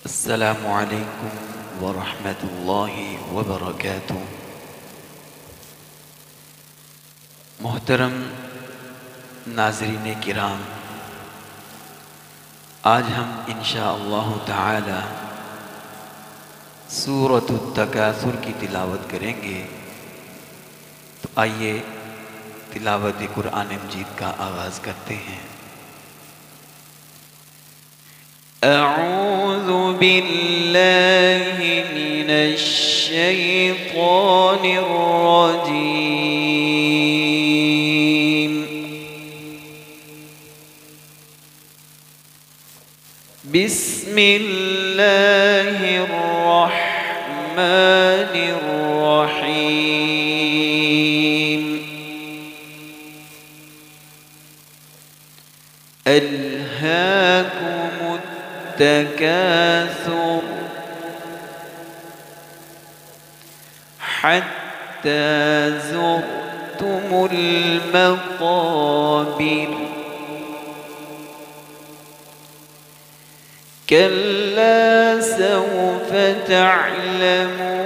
अस्सलामु अलैकुम व रहमतुल्लाहि व बरकातुहू। मोहतरम नाज़रीन किराम, आज हम इंशाअल्लाहु ताला सूरतुत तकासुर की तिलावत करेंगे। तो आइए तिलावत कुरान मजीद का आगाज़ करते हैं। अऊज़ु बिल्लाहि मिनश शैतानिर रजीम। बिस्मिल्लाहिर रहमानिर रहीम। अल्हाकुमुत तकासुर हत्ता ज़ुरतुमुल मक़ाबिर। कल्ला सौफ तअलमून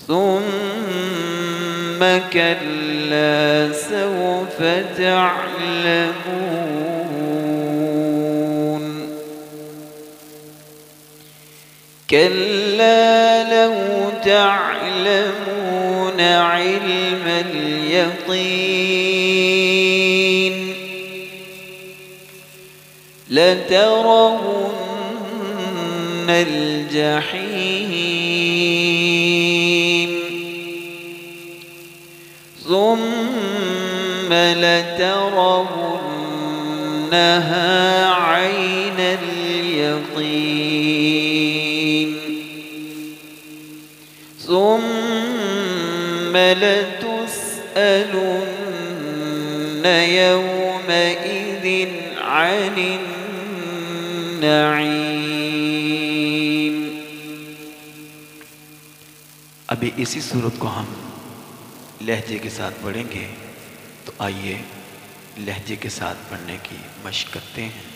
सुम्म कल्ला सौफ तअलमून। कल्ला लौ तअलमून इल्मल यक़ीन लतरवुन्नल जहीम ثم لترونها عين اليقين ثم لتسألن يومئذ عن النعيم। अभी इसी सूरत को हम लहजे के साथ पढ़ेंगे। तो आइए लहजे के साथ पढ़ने की मशक़ करते हैं।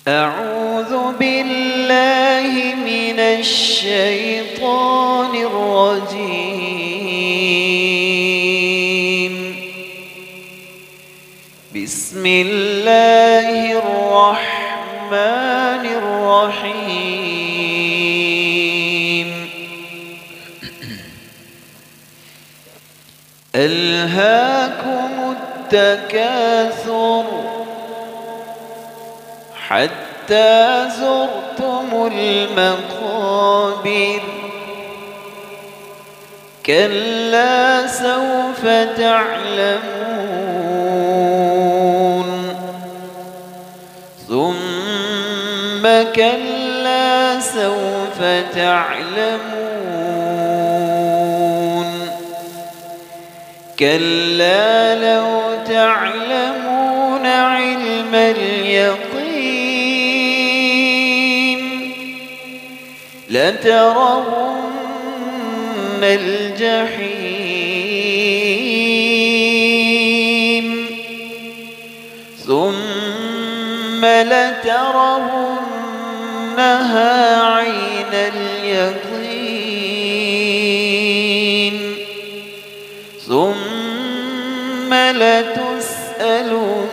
अऊज़ु बिल्लाहि मिनश शैतानिर रजीम। बिस्मिल्लाहिर रहमानिर रहीम। अल्हाकुमुत तकासुर हत्ता ज़ुरतुमुल मक़ाबिर। कल्ला सौफ तअलमून ثم كلا سوف تعلمون। كلا لو تعلمون علم اليقين لترون الجحيم ثم لترونها عين اليقين ثم لتسألن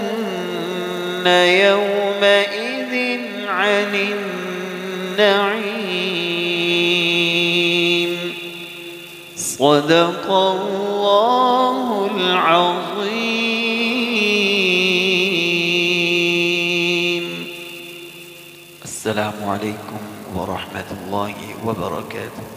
يومئذ عن النعيم। صدق الله العظيم। अस्सलामु अलैकुम व रहमतुल्लाहि व बरकातुहू।